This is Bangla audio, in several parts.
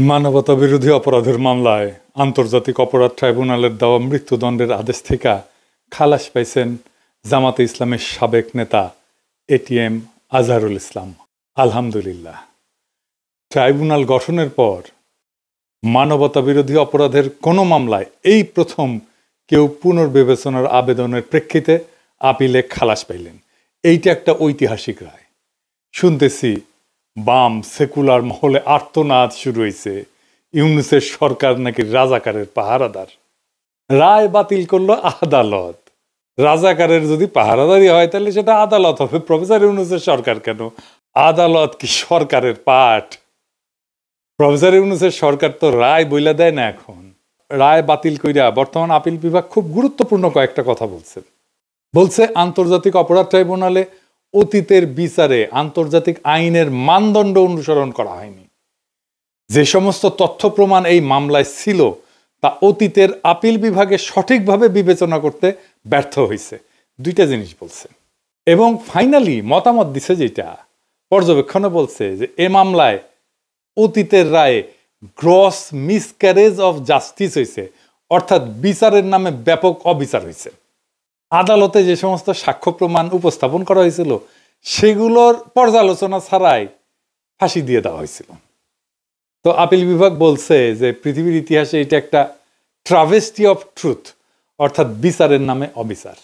মানবতা বিরোধী অপরাধের মামলায় আন্তর্জাতিক অপরাধ ট্রাইব্যুনালের দেওয়া মৃত্যুদণ্ডের আদেশ থেকে খালাস পাইছেন জামাতে ইসলামের সাবেক নেতা এটিএম আজহারুল ইসলাম। আলহামদুলিল্লাহ। ট্রাইব্যুনাল গঠনের পর মানবতা বিরোধী অপরাধের কোনো মামলায় এই প্রথম কেউ পুনর্বিবেচনার আবেদনের প্রেক্ষিতে আপিলে খালাস পাইলেন। এইটা একটা ঐতিহাসিক রায়। শুনতেছি বাম সেকুলার মহলে আর্তনাদ শুরু হয়েছে, ইউনূসের সরকার নাকি রাজাকারের পাহারাদার। রায় বাতিল করলো আদালত। রাজাকারের যদি পাহারাদারি হয় তাহলে সেটা আদালত হবে, প্রফেসর ইউনূসের সরকার কেন? আদালত কি সরকারের পাঠ? প্রফেসর ইউনূসের সরকার তো রায় বইলা দেয় না। এখন রায় বাতিল কইরা বর্তমান আপিল বিভাগ খুব গুরুত্বপূর্ণ কয়েকটা কথা বলছে আন্তর্জাতিক অপরাধ ট্রাইব্যুনালে অতীতের বিচারে আন্তর্জাতিক আইনের মানদণ্ড অনুসরণ করা হয়নি। যে সমস্ত তথ্য প্রমাণ এই মামলায় ছিল তা অতীতের আপিল বিভাগে সঠিকভাবে বিবেচনা করতে ব্যর্থ হয়েছে। দুইটা জিনিস বলছে এবং ফাইনালি মতামত দিছে, যেটা পর্যবেক্ষণে বলছে যে এ মামলায় অতীতের রায়ে গ্রস মিসক্যারেজ অফ জাস্টিস হয়েছে, অর্থাৎ বিচারের নামে ব্যাপক অবিচার হয়েছে। আদালতে যে সমস্ত সাক্ষ্য প্রমাণ উপস্থাপন করা হয়েছিল সেগুলোর পর্যালোচনা ছাড়াই ফাঁসি দিয়ে দেওয়া হয়েছিল। তো আপিল বিভাগ বলছে যে পৃথিবীর ইতিহাসে এটা একটা ট্রাভেস্টি অফ ট্রুথ, অর্থাৎ বিচারের নামে অবিচার।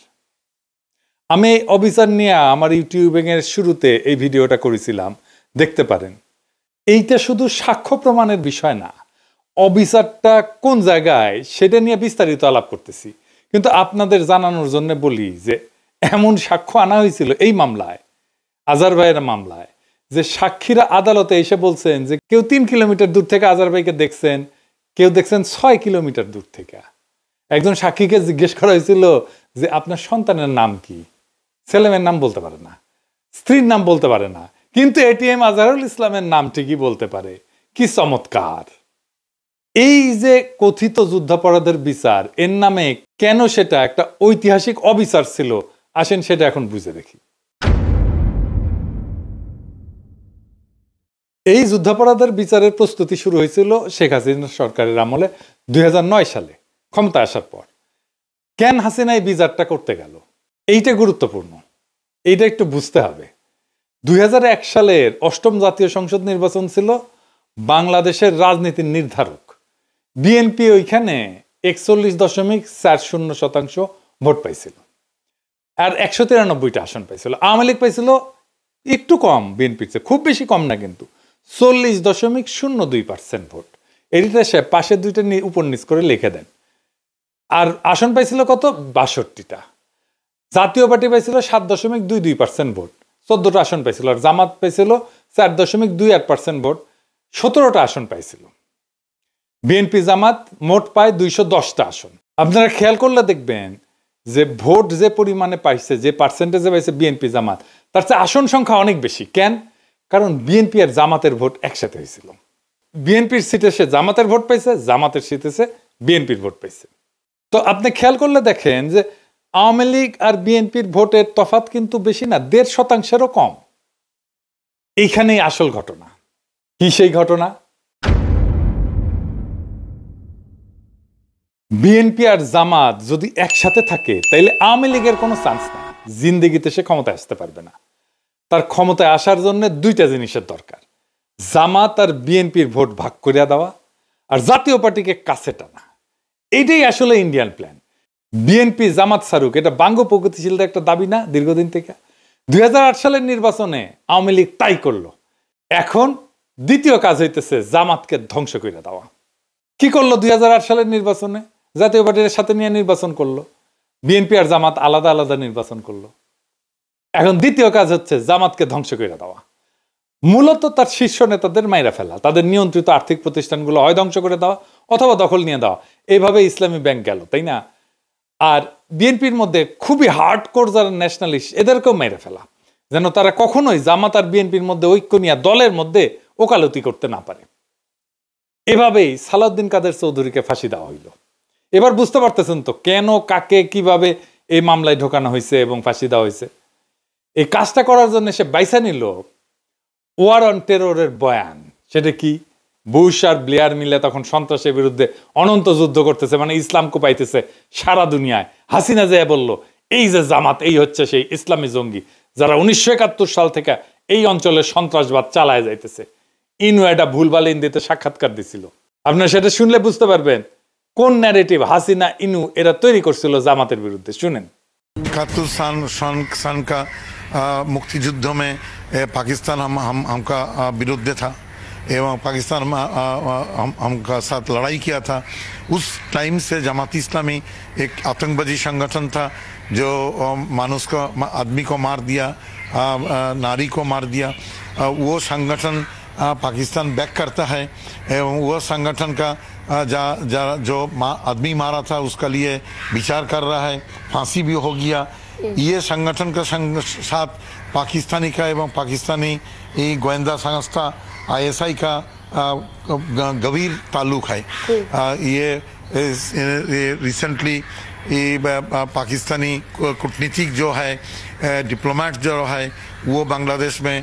আমি এই অবিচার নিয়ে আমার ইউটিউবের শুরুতে এই ভিডিওটা করেছিলাম, দেখতে পারেন। এইটা শুধু সাক্ষ্য প্রমাণের বিষয় না, অবিচারটা কোন জায়গায় সেটা নিয়ে বিস্তারিত আলাপ করতেছি। কিন্তু আপনাদের জানানোর জন্য বলি যে এমন সাক্ষ্য আনা হয়েছিল এই মামলায়, আজহার ভাইয়ের মামলায়, যে সাক্ষীরা আদালতে এসে বলছেন যে কেউ 3 কিলোমিটার দূর থেকে আজহার ভাইকে দেখছেন, কেউ দেখছেন 6 কিলোমিটার দূর থেকে। একজন সাক্ষীকে জিজ্ঞেস করা হয়েছিল যে আপনার সন্তানের নাম কি? ছেলেমেয়ের নাম বলতে পারে না, স্ত্রীর নাম বলতে পারে না, কিন্তু এটিএম আজহারুল ইসলামের নাম ঠিকই বলতে পারে। কি চমৎকার! এই যে কথিত যুদ্ধাপরাধের বিচার, এর নামে কেন সেটা একটা ঐতিহাসিক অবিচার ছিল, আসেন সেটা এখন বুঝে দেখি। এই যুদ্ধাপরাধের বিচারের প্রস্তুতি শুরু হয়েছিল শেখ হাসিনা সরকারের আমলে 2009 সালে ক্ষমতা আসার পর। কেন হাসিনা এই বিচারটা করতে গেল, এইটা গুরুত্বপূর্ণ, এইটা একটু বুঝতে হবে। 2001 সালের 8ম জাতীয় সংসদ নির্বাচন ছিল বাংলাদেশের রাজনীতির নির্ধারক। বিএনপি ওইখানে 41.40% ভোট পাইছিল আর 193টা আসন পাইছিল। আওয়ামী লীগ পাইছিল একটু কম বিএনপির চেয়ে, খুব বেশি কম না, কিন্তু 40.02% ভোট। এটিতে সে পাশের দুইটা উপর নিচ করে লিখে দেন। আর আসন পাইছিল কত? 62টা। জাতীয় পার্টি পাইছিল 7.22% ভোট, 14টা আসন পাইছিল। আর জামাত পাইছিল 4.28% ভোট, 17টা আসন পাইছিল। বিএনপি জামাত মোট পায় 210টা আসন। আপনারা খেয়াল করলে দেখবেন যে ভোট যে পরিমাণে পাইছে, যে পার্সেন্টেজে পাইছে বিএনপি জামাত, তার চেয়ে আসন সংখ্যা অনেক বেশি। কেন? কারণ বিএনপি আর জামাতের ভোট একসাথে হয়েছিল। বিএনপির সিটে সে জামাতের ভোট পাইছে, জামাতের সিটে সে বিএনপির ভোট পাইছে। তো আপনি খেয়াল করলে দেখেন যে আওয়ামী লীগ আর বিএনপির ভোটের তফাৎ কিন্তু বেশি না, 1.5%-এরও কম। এইখানেই আসল ঘটনা। কি সেই ঘটনা? বিএনপি আর জামাত যদি একসাথে থাকে তাইলে আওয়ামী লীগের কোনো চান্স নাই, জিন্দেগিতে সে ক্ষমতায় আসতে পারবে না। তার ক্ষমতায় আসার জন্য দুইটা জিনিসের দরকার: জামাত আর বিএনপির ভোট ভাগ করিয়া দেওয়া, আর জাতীয় পার্টিকে কাছে টানা। এইটাই আসলে ইন্ডিয়ান প্ল্যান। বিএনপি জামাত সারুক, এটা বাঙ্গ প্রগতিশীলদের একটা দাবি না দীর্ঘদিন থেকে? 2008 সালের নির্বাচনে আওয়ামী লীগ তাই করলো। এখন দ্বিতীয় কাজ হইতেছে জামাতকে ধ্বংস করে দেওয়া। কি করলো 2008 সালের নির্বাচনে? জাতীয় পার্টির সাথে নিয়ে নির্বাচন করলো, বিএনপি আর জামাত আলাদা আলাদা নির্বাচন করলো। এখন দ্বিতীয় কাজ হচ্ছে জামাতকে ধ্বংস করে দেওয়া। মূলত তার শীর্ষ নেতাদের মাইরা ফেলা, তাদের নিয়ন্ত্রিত আর্থিক প্রতিষ্ঠানগুলো হয় ধ্বংস করে দেওয়া অথবা দখল নিয়ে দেওয়া। এইভাবে ইসলামী ব্যাংক গেল, তাই না? আর বিএনপির মধ্যে খুবই হার্ডকোর যারা ন্যাশনালিস্ট, এদেরকেও মেরে ফেলা, যেন তারা কখনোই জামাত আর বিএনপির মধ্যে ঐক্য নিয়ে দলের মধ্যে ওকালতি করতে না পারে। এভাবেই সালাউদ্দিন কাদের চৌধুরীকে ফাঁসি দেওয়া হইল। এবার বুঝতে পারতেছেন তো কেন, কাকে, কিভাবে এই মামলায় ঢোকানো হয়েছে এবং ফাঁসি দেওয়া হয়েছে। এই কাজটা করার জন্য সে বাইসা নিল ওয়ার অন টেররের বয়ান। সেটা কি? বুশ আর ব্লেয়ার মিলে তখন সন্ত্রাসের বিরুদ্ধে অনন্ত যুদ্ধ করতেছে, মানে ইসলাম কোপাইতেছে সারা দুনিয়ায়। হাসিনা যে বলল এই যে জামাত এই হচ্ছে সেই ইসলামী জঙ্গি যারা 1971 সাল থেকে এই অঞ্চলে সন্ত্রাসবাদ চালায় যাইতেছে। ইনু এটা ভুলভাল হিন্দিতে সাক্ষাৎকার দিছিল। আপনারা সেটা শুনলে বুঝতে পারবেন কোন ন্যারেটিভ হাসিনা ইনু এরা তৈরি করছিল জামাতের বিরুদ্ধে। শুনেন। 71 सन का मुक्तियुद्ध में पाकिस्तान हमका विरुद्ध था एवं पाकिस्तान हमका साथ लड़ाई किया था। उस टाइम से जमात इस्लामी एक आतंकवादी संगठन था जो मानुष को आदमी को मार दिया, नारी को मार दिया। वो संगठन पाकिस्तान बैक करता है एवं वो संगठन का जो आदमी मारा था उसका लिए विचार कर रहा है, फांसी भी हो गया। ये संगठन का साथ पाकिस्तानी का एवं पाकिस्तानी गोयंदा संस्था ISI का गंभीर ताल्लुक है। ये रिसेंटली पाकिस्तानी कूटनीतिक जो है, डिप्लोमेट जो है, वो बांग्लादेश में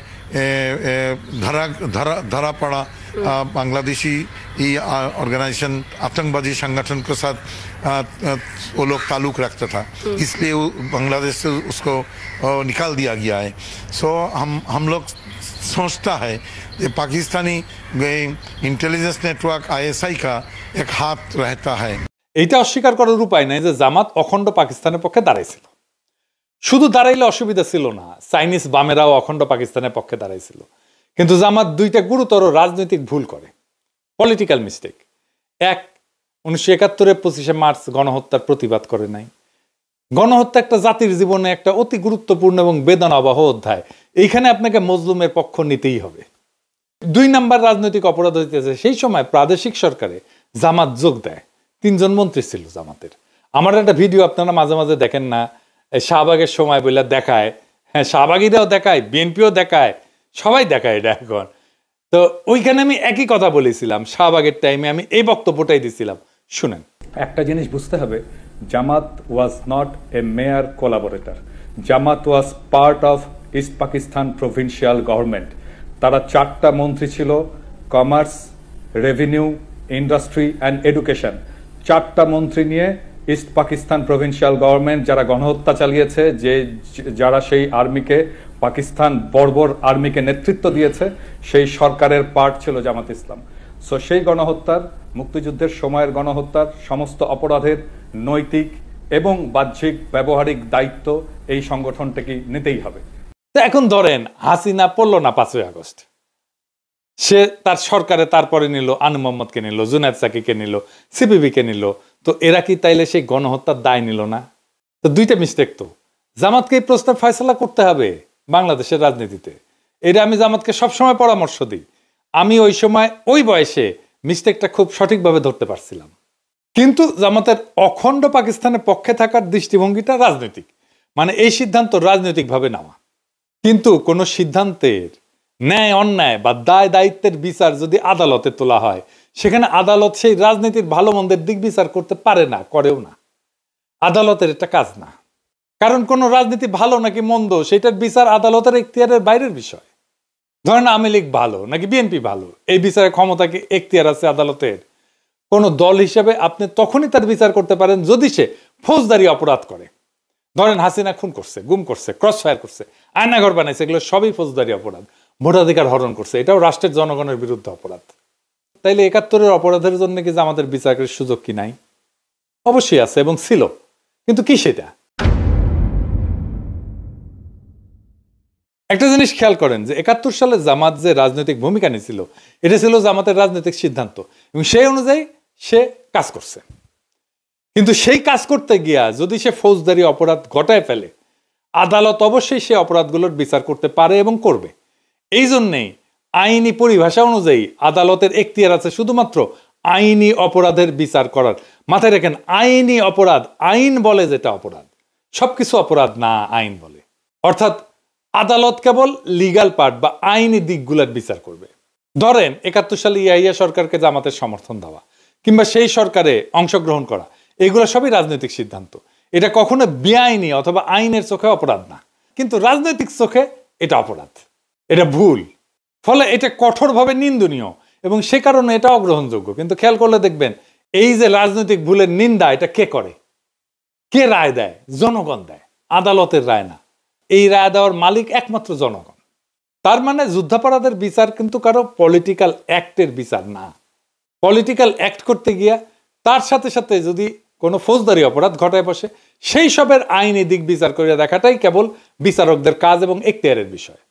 धरा पड़ा। बांग्लादेशी ऑर्गेनाइजेशन आतंकवादी संगठन के साथ वो लोग ताल्लुक रखता था, इसलिए बांग्लादेश से उसको निकाल दिया गया है। सो हम लोग सोचता है कि पाकिस्तानी इंटेलिजेंस नेटवर्क ISI का एक हाथ रहता है। এটা অস্বীকার করার উপায় নাই যে জামাত অখণ্ড পাকিস্তানের পক্ষে দাঁড়াইছিল। শুধু দাঁড়াইলে অসুবিধা ছিল না, চাইনিজ বামেরাও অখণ্ড পাকিস্তানের পক্ষে দাঁড়াইছিল। কিন্তু জামাত দুইটা গুরুতর রাজনৈতিক ভুল করে, পলিটিক্যাল মিস্টেক। এক, 1971 25শে মার্চ গণহত্যার প্রতিবাদ করে নাই। গণহত্যা একটা জাতির জীবনে একটা অতি গুরুত্বপূর্ণ এবং বেদনাবহ অধ্যায়, এইখানে আপনাকে মজলুমের পক্ষ নিতেই হবে। 2 নাম্বার রাজনৈতিক অপরাধ হইতেছে সেই সময় প্রাদেশিক সরকারে জামাত যোগ দেয়। 3 জন মন্ত্রী ছিল জামাতের। আমার একটা ভিডিও আপনারা মাঝে মাঝে দেখেন না, শাহবাগের সময় বলে দেখায়, হ্যাঁ শাহবাগীরাও দেখায়, বিএনপিও দেখায়, সবাই দেখায় এটা এখন। তো ওইখানে আমি একই কথা বলেছিলাম, শাহবাগের টাইমে আমি এই বক্তব্যটাই দিছিলাম। শুনেন। একটা জিনিস বুঝতে হবে, Jamaat was not a mere collaborator, Jamaat was part of East Pakistan provincial government. তারা 4টা মন্ত্রী ছিল, commerce, revenue, industry and education. 4টা মন্ত্রী নিয়ে ইস্ট পাকিস্তান প্রভিন্সিয়াল গভর্নমেন্ট যারা গণহত্যা চালিয়েছে, যারা সেই আর্মিকে, পাকিস্তান বর্বর আর্মিকে নেতৃত্ব দিয়েছে, সেই সরকারের পার্ট ছিল জামাত ইসলাম। সো সেই গণহত্যার, মুক্তিযুদ্ধের সময়ের গণহত্যার সমস্ত অপরাধের নৈতিক এবং বাহ্যিক ব্যবহারিক দায়িত্ব এই সংগঠনটাকে নিতেই হবে। তো এখন ধরেন হাসিনা পড়ল না 5ই আগস্ট, সে তার সরকারে তারপরে নিল আনু মোহাম্মদকে নিল, জুনায়েদ সাকিকে নিল, সিপিবিকে নিল। তো এরা কি তাইলে সেই গণহত্যার দায় নিল না? তো দুইটা মিস্টেক। তো জামাতকে এই প্রশ্নের ফয়সালা করতে হবে বাংলাদেশের রাজনীতিতে। এটা আমি জামাতকে সবসময় পরামর্শ দিই। আমি ওই সময় ওই বয়সে মিস্টেকটা খুব সঠিকভাবে ধরতে পারছিলাম। কিন্তু জামাতের অখণ্ড পাকিস্তানের পক্ষে থাকার দৃষ্টিভঙ্গিটা রাজনৈতিক, মানে এই সিদ্ধান্ত রাজনৈতিকভাবে নেওয়া। কিন্তু কোনো সিদ্ধান্তের ন্যায় অন্যায় বা দায় দায়িত্বের বিচার যদি আদালতে তোলা হয়, সেখানে আদালত সেই রাজনীতির ভালো মন্দের দিক বিচার করতে পারে না, করেও না। আদালতের এটা কাজ না। কারণ কোন রাজনীতি ভালো নাকি মন্দ সেটার বিচার আদালতের এখতিয়ারের বাইরের বিষয়। ধরেন আওয়ামী লীগ ভালো নাকি বিএনপি ভালো, এই বিচারের ক্ষমতা কি এখতিয়ার আছে আদালতের? কোন দল হিসেবে আপনি তখনই তার বিচার করতে পারেন যদি সে ফৌজদারি অপরাধ করে। ধরেন হাসিনা খুন করছে, গুম করছে, ক্রস ফায়ার করছে, আয়নাঘর বানাইছে, এগুলো সবই ফৌজদারি অপরাধ। ভোটাধিকার হরণ করছে, এটাও রাষ্ট্রের জনগণের বিরুদ্ধে অপরাধ। তাইলে 71-এর অপরাধের জন্য কি আমাদের বিচারের সুযোগ কি নাই? অবশ্যই আছে এবং ছিল, কিন্তু কি সেটা? একটা জিনিস খেয়াল করেন যে 71 সালে জামাত যে রাজনৈতিক ভূমিকা নিয়েছিল, এটা ছিল জামাতের রাজনৈতিক সিদ্ধান্ত এবং সেই অনুযায়ী সে কাজ করছে। কিন্তু সেই কাজ করতে গিয়া যদি সে ফৌজদারি অপরাধ ঘটায় ফেলে, আদালত অবশ্যই সে অপরাধগুলোর বিচার করতে পারে এবং করবে। এই জন্যেই আইনি পরিভাষা অনুযায়ী আদালতের এখতিয়ার আছে শুধুমাত্র আইনি অপরাধের বিচার করার। মাথায় রাখেন, আইনি অপরাধ, আইন বলে যেটা অপরাধ, সবকিছু অপরাধ না, আইন বলে। অর্থাৎ আদালত কেবল লিগাল পার্ট বা আইনি দিকগুলোর বিচার করবে। ধরেন 71 সালে ইয়াহিয়া সরকারকে জামাতের সমর্থন দেওয়া কিংবা সেই সরকারে অংশগ্রহণ করা, এগুলো সবই রাজনৈতিক সিদ্ধান্ত। এটা কখনো বেআইনি অথবা আইনের চোখে অপরাধ না, কিন্তু রাজনৈতিক চোখে এটা অপরাধ, এটা ভুল। ফলে এটা কঠোরভাবে নিন্দনীয় এবং সে কারণে এটা অগ্রহণযোগ্য। কিন্তু খেয়াল করলে দেখবেন এই যে রাজনৈতিক ভুলের নিন্দা এটা কে করে, কে রায় দেয়? জনগণ দেয়, আদালতের রায় না। এই রায় দেওয়ার মালিক একমাত্র জনগণ। তার মানে যুদ্ধাপরাধের বিচার কিন্তু কারো পলিটিক্যাল অ্যাক্টের বিচার না। পলিটিক্যাল অ্যাক্ট করতে গিয়া তার সাথে সাথে যদি কোনো ফৌজদারি অপরাধ ঘটায় বসে, সেই সবের আইনি দিক বিচার করে দেখাটাই কেবল বিচারকদের কাজ এবং এখতিয়ারের বিষয়।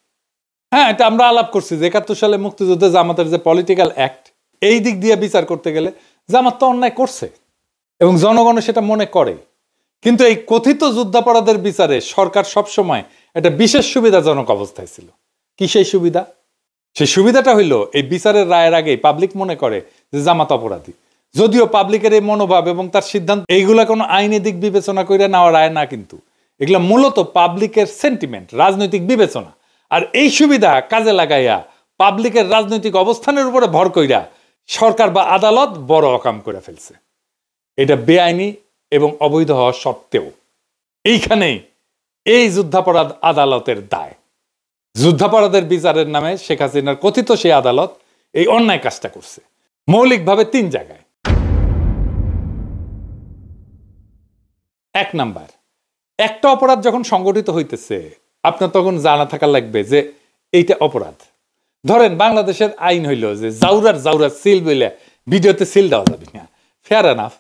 হ্যাঁ, এটা আমরা আলাপ করছি যে ৭১ সালে মুক্তিযুদ্ধে জামাতের যে পলিটিক্যাল অ্যাক্ট, এই দিক দিয়ে বিচার করতে গেলে জামাত তো অন্যায় করছে এবং জনগণও সেটা মনে করে। কিন্তু এই কথিত যুদ্ধাপরাধের বিচারে সরকার সবসময় একটা বিশেষ সুবিধাজনক অবস্থায় ছিল। কি সেই সুবিধা? সেই সুবিধাটা হইল এই বিচারের রায়ের আগেই পাবলিক মনে করে যে জামাত অপরাধী, যদিও পাবলিকের এই মনোভাব এবং তার সিদ্ধান্ত এইগুলা কোনো আইনি দিক বিবেচনা করে নেওয়া রায় না, কিন্তু এগুলা মূলত পাবলিকের সেন্টিমেন্ট, রাজনৈতিক বিবেচনা। আর এই সুবিধা কাজে লাগাইয়া পাবলিকের রাজনৈতিক অবস্থানের উপরে ভর কইরা সরকার বা আদালত বড় অকাম করে ফেলছে। এটা বেআইনি এবং অবৈধ হওয়া সত্ত্বেও এইখানেই এই যুদ্ধাপরাধ আদালতের দায়। যুদ্ধাপরাধের বিচারের নামে শেখ হাসিনার কথিত সেই আদালত এই অন্যায় কাজটা করছে মৌলিকভাবে ৩ জায়গায়। ১ নাম্বার, একটা অপরাধ যখন সংগঠিত হইতেছে আপনার তখন জানা থাকা লাগবে যে এইটা অপরাধ। ধরেন বাংলাদেশের আইন হইল যে জাউরার সিল বলে ভিডিওতে সিল দেওয়া যাবে না, ফেয়ার এনাফ।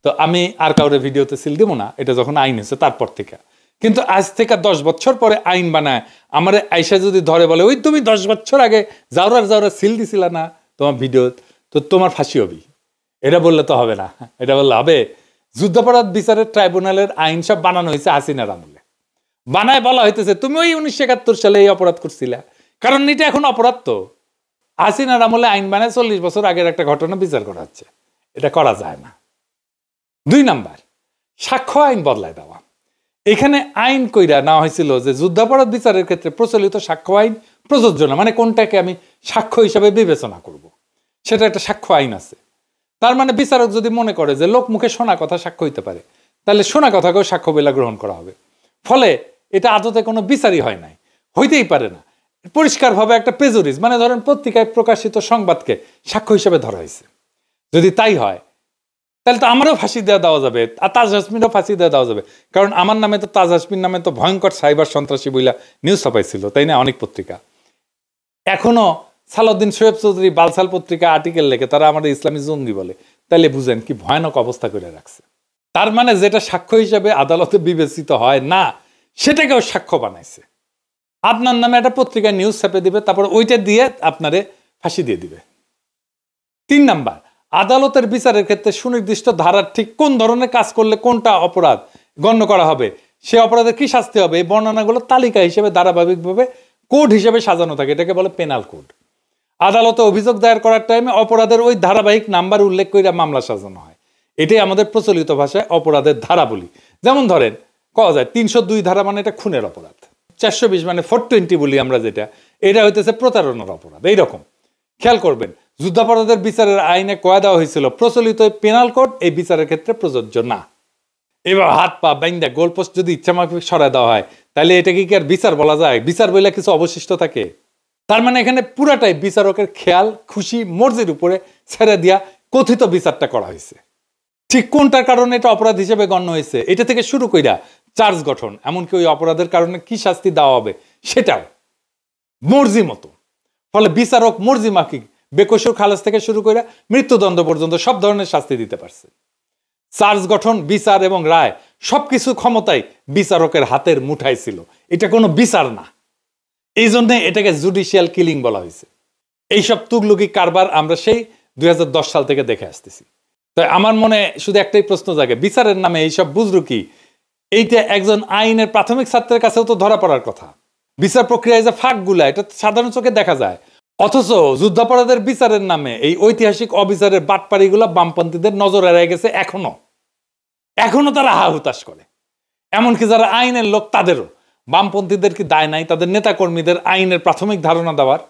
তো আমি আর কাউরে ভিডিওতে সিল দিব না, এটা যখন আইন হয়েছে তারপর থেকে। কিন্তু আজ থেকে ১০ বছর পরে আইন বানায় আমার আইসা যদি ধরে বলে ওই তুমি ১০ বছর আগে জাউরার সিল দিছিল না তোমার ভিডিও, তো তোমার ফাঁসি হবি, এটা বললে তো হবে না। এটা বললে হবে যুদ্ধাপরাধ বিচারের ট্রাইব্যুনালের আইন সব বানানো হয়েছে হাসিনার আমলে। বানায় বলা হইতেছে তুমি ওই ১৯৭১ সালে এই অপরাধ করছিলা, কারণ এটা এখন অপরাধ। তো হাসিনার আমলে আইন বানায় ৪০ বছর আগের একটা ঘটনা বিচার করা হচ্ছে, এটা করা যায় না। ২ নাম্বার, সাক্ষ্য আইন বদলায় দেওয়া। এখানে আইন কইরা নেওয়া হয়েছিল যে যুদ্ধাপরাধ বিচারের ক্ষেত্রে প্রচলিত সাক্ষ্য আইন প্রযোজ্য না, মানে কোনটাকে আমি সাক্ষ্য হিসাবে বিবেচনা করব, সেটা একটা সাক্ষ্য আইন আছে। তার মানে বিচারক যদি মনে করে যে লোক মুখে শোনা কথা সাক্ষ্য হইতে পারে, তাহলে শোনা কথাকেও সাক্ষ্য বলে গ্রহণ করা হবে। ফলে এটা আদতে কোনো বিচারই হয় নাই, হইতেই পারে না। পরিষ্কারভাবে একটা প্রেজুডিস, মানে ধরেন পত্রিকায় প্রকাশিত সংবাদকে সাক্ষ্য হিসেবে ধরা হয়েছে। যদি তাই হয় তাহলে তো আমারও ফাঁসি দেওয়া যাবে, আর তাজ হাসমিনও ফাঁসি দেওয়া যাবে। কারণ আমার নামে তো, তাজ হাসমিন নামে তো ভয়ঙ্কর সাইবার সন্ত্রাসী বইলা নিউজ ছাপাইছিল, তাই না, অনেক পত্রিকা। এখনো সালাউদ্দিন শোয়েব চৌধুরী বালসাল পত্রিকা আর্টিকেল লেখে, তারা আমাদের ইসলামী জঙ্গি বলে। তাইলে বুঝেন কি ভয়ানক অবস্থা করে রাখছে। তার মানে যেটা সাক্ষ্য হিসাবে আদালতে বিবেচিত হয় না, সেটাকেও সাক্ষ্য বানাইছে। আপনার নামে একটা পত্রিকায় নিউজ ছাপে দিবে, তারপর ওইটা দিয়ে আপনারে ফাঁসি দিয়ে দিবে। ৩ নাম্বার, আদালতের বিচারের ক্ষেত্রে সুনির্দিষ্ট ধারার ঠিক কোন ধরনের কাজ করলে কোনটা অপরাধ গণ্য করা হবে, সে অপরাধের কি শাস্তি হবে, এই বর্ণনাগুলো তালিকা হিসেবে ধারাবাহিকভাবে কোড হিসেবে সাজানো থাকে, এটাকে বলে পেনাল কোড। আদালতে অভিযোগ দায়ের করার টাইমে অপরাধের ওই ধারাবাহিক নাম্বার উল্লেখ করে মামলা সাজানো হয়। এটাই আমাদের প্রচলিত ভাষায় অপরাধের ধারা বলি। যেমন ধরেন কওয়া যায় ৩০২ ধারা মানে এটা খুনের অপরাধ, ৪২০ মানে 420 বলি আমরা যেটা, এটা হইতেছে প্রতারণার অপরাধ। এইরকম খেয়াল করবেন যুদ্ধাপরাধের বিচারের আইনে কয়া দেওয়া হয়েছিল প্রচলিত পেনাল কোড এই বিচারের ক্ষেত্রে প্রযোজ্য না। এবার হাত পা বাইন্দা গোলপোস্ট যদি ইচ্ছামাফিক সরায় দেওয়া হয়, তাহলে এটাকে কি আর বিচার বলা যায়? বিচার বলে কিছু অবশিষ্ট থাকে? তার মানে এখানে পুরাটাই বিচারকের খেয়াল খুশি মর্জির উপরে ছেড়ে দিয়া কথিত বিচারটা করা হয়েছে। ঠিক কোনটার কারণে এটা অপরাধ হিসেবে গণ্য হয়েছে, এটা থেকে শুরু কইরা চার্জ গঠন, এমনকি ওই অপরাধের কারণে কি শাস্তি দেওয়া হবে সেটাও মর্জি মতো। ফলে বিচারক মর্জি মাফিক বেকসুর খালাস থেকে শুরু করে মৃত্যুদণ্ড পর্যন্ত সব ধরনের শাস্তি দিতে পারছে। চার্জ গঠন, বিচার এবং রায় সবকিছু ক্ষমতায় বিচারকের হাতের মুঠায় ছিল। এটা কোনো বিচার না, এই জন্য এটাকে জুডিশিয়াল কিলিং বলা হয়েছে। এইসব তুগলুকি কারবার আমরা সেই ২০১০ সাল থেকে দেখে আসতেছি। তাই আমার মনে শুধু একটাই প্রশ্ন জাগে, বিচারের নামে এইসব বুজরুকি, এইটা একজন আইনের প্রাথমিক ছাত্রের কাছেও তো ধরা পড়ার কথা। বিচার প্রক্রিয়ায় যে ফাঁকগুলা, এটা সাধারণ চোখে দেখা যায়। অথচ যুদ্ধাপরাধের বিচারের নামে এই ঐতিহাসিক অবিচারের বাটপাড়িগুলো বামপন্থীদের নজর এড়ায় গেছে। এখনো তারা হা হুতাশ করে। এমনকি যারা আইনের লোক তাদেরও, বামপন্থীদের কি দায় নাই তাদের নেতাকর্মীদের আইনের প্রাথমিক ধারণা দেওয়ার?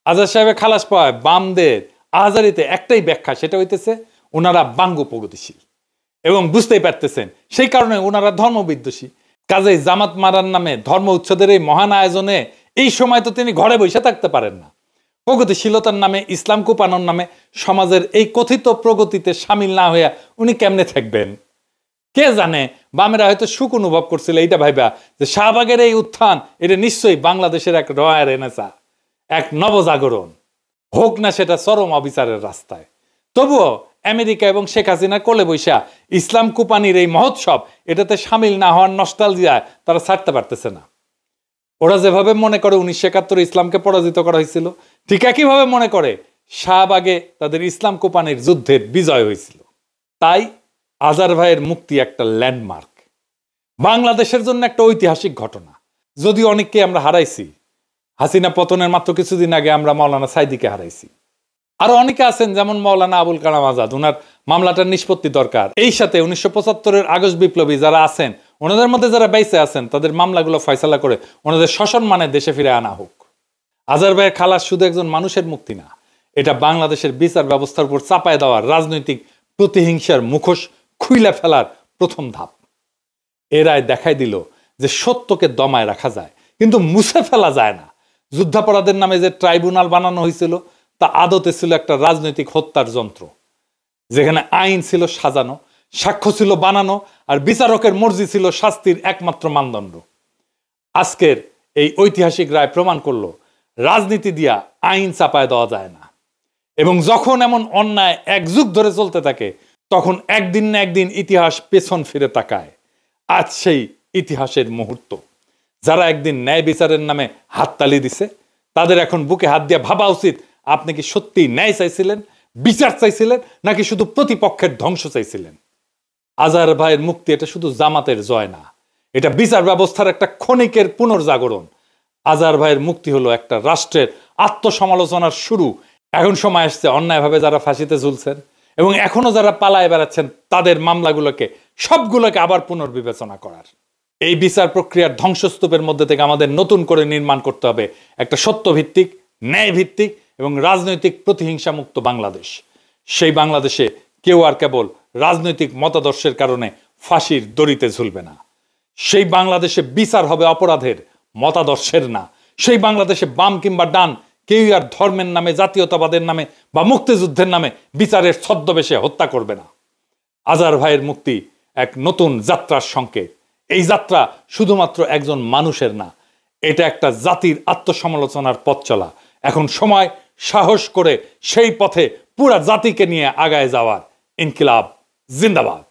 আজাদ সাহেবের খালাস পাওয়ায় বামদের আহাজারিতে একটাই ব্যাখ্যা, সেটা হইতেছে ওনারা বাঙ্গু প্রগতিশীল এবং বুঝতেই পারতেছেন সেই কারণে ওনারা ধর্মবিদ্বেষী। কাজেই জামাত মারার নামে ধর্ম উচ্ছেদের এই মহান আয়োজনে এই সময় তো তিনি ঘরে বসে থাকতে পারেন না। প্রগতিশীলতার নামে, ইসলাম কোপানোর নামে সমাজের এই কথিত প্রগতিতে সামিল না হইয়া উনি কেমনে থাকবেন? কে জানে, বামেরা হয়তো সুখ অনুভব করছিল এইটা ভাইবা যে শাহবাগের এই উত্থান এটা নিশ্চয়ই বাংলাদেশের এক রয়া রেনেসা, এক নবজাগরণ, হোক না সেটা চরম অবিচারের রাস্তায়। তবুও আমেরিকা এবং শেখ হাসিনা কোলে বৈশা ইসলাম কোপানির এই মহোৎসব এটাতে সামিল না হওয়ার নস্টালজিয়ায় তারা ছাড়তে পারতেছে না। ওরা যেভাবে মনে করে 1971 ইসলামকে পরাজিত করা হয়েছিল, ঠিক একইভাবে মনে করে শাহবাগে তাদের ইসলাম কোপানির যুদ্ধের বিজয় হয়েছিল। তাই আজার ভাইয়ের মুক্তি একটা ল্যান্ডমার্ক, বাংলাদেশের জন্য একটা ঐতিহাসিক ঘটনা। যদিও অনেককে আমরা হারাইছি, হাসিনা পতনের মাত্র কিছুদিন আগে আমরা মাওলানা সাইদিকে হারাইছি। আরো অনেকে আছেন যেমন মাওলানা আবুল কালাম আজাদ, ওনার মামলাটার নিষ্পত্তি দরকার। এই সাথে 1975-এর আগস্ট বিপ্লবী যারা আছেন, ওনাদের মধ্যে যারা বেঁচে আছেন, তাদের মামলাগুলো ফয়সালা করে ওনাদের সসম্মানে দেশে ফিরে আনা হোক। আজার ভাইয়ের খালাস শুধু একজন মানুষের মুক্তি না, এটা বাংলাদেশের বিচার ব্যবস্থার উপর চাপায় দেওয়ার রাজনৈতিক প্রতিহিংসার মুখোশ খুইলা ফেলার প্রথম ধাপ। এ রায় দেখাই দিল যে সত্যকে দমায় রাখা যায়, কিন্তু মুছে ফেলা যায় না। যুদ্ধাপরাধের নামে যে ট্রাইব্যুনাল বানানো হয়েছিল তা আদতে ছিল একটা রাজনৈতিক হত্যার যন্ত্র, যেখানে আইন ছিল সাজানো, সাক্ষ্য ছিল বানানো, আর বিচারকের মর্জি ছিল শাস্তির একমাত্র মানদণ্ড। আজকের এই ঐতিহাসিক রায় প্রমাণ করলো রাজনীতি দিয়া আইন চাপায় দেওয়া যায় না। এবং যখন এমন অন্যায় এক যুগ ধরে চলতে থাকে, তখন একদিন না একদিন ইতিহাস পেছন ফিরে তাকায়। আজ সেই ইতিহাসের মুহূর্ত। যারা একদিন ন্যায় বিচারের নামে হাততালি দিছে, তাদের এখন বুকে হাত দিয়ে ভাবা উচিত, আপনি কি সত্যি ন্যায় চাইছিলেন, বিচার চাইছিলেন, নাকি শুধু প্রতিপক্ষের ধ্বংস চাইছিলেন? আজার ভাইয়ের মুক্তি এটা শুধু জামাতের জয় না, এটা বিচার ব্যবস্থার একটা ক্ষণিকের পুনর্জাগরণ। আজার ভাইয়ের মুক্তি হলো একটা রাষ্ট্রের আত্মসমালোচনার শুরু। এখন সময় আসছে অন্যায়ভাবে যারা ফাঁসিতে ঝুলছেন এবং এখনো যারা পালায় বেড়াচ্ছেন, তাদের মামলাগুলোকে সবগুলোকে আবার পুনর্বিবেচনা করার। এই বিচার প্রক্রিয়ার ধ্বংসস্তূপের মধ্যে থেকে আমাদের নতুন করে নির্মাণ করতে হবে একটা সত্যভিত্তিক, ন্যায়ভিত্তিক এবং রাজনৈতিক প্রতিহিংসা মুক্ত বাংলাদেশ। সেই বাংলাদেশে কেউ আর কেবল রাজনৈতিক মতাদর্শের কারণে ফাঁসির দড়িতে ঝুলবে না। সেই বাংলাদেশে বিচার হবে অপরাধের, মতাদর্শের না। সেই বাংলাদেশে বাম কিংবা ডান কেউ আর ধর্মের নামে, জাতীয়তাবাদের নামে বা মুক্তিযুদ্ধের নামে বিচারের ছদ্মবেশে হত্যা করবে না। আজার ভাইয়ের মুক্তি এক নতুন যাত্রার সংকেত। এই যাত্রা শুধুমাত্র একজন মানুষের না, এটা একটা জাতির আত্মসমালোচনার পথ চলা। এখন সময় সাহস করে সেই পথে পুরা জাতিকে নিয়ে আগায় যাওয়ার। ইনকিলাব জিন্দাবাদ।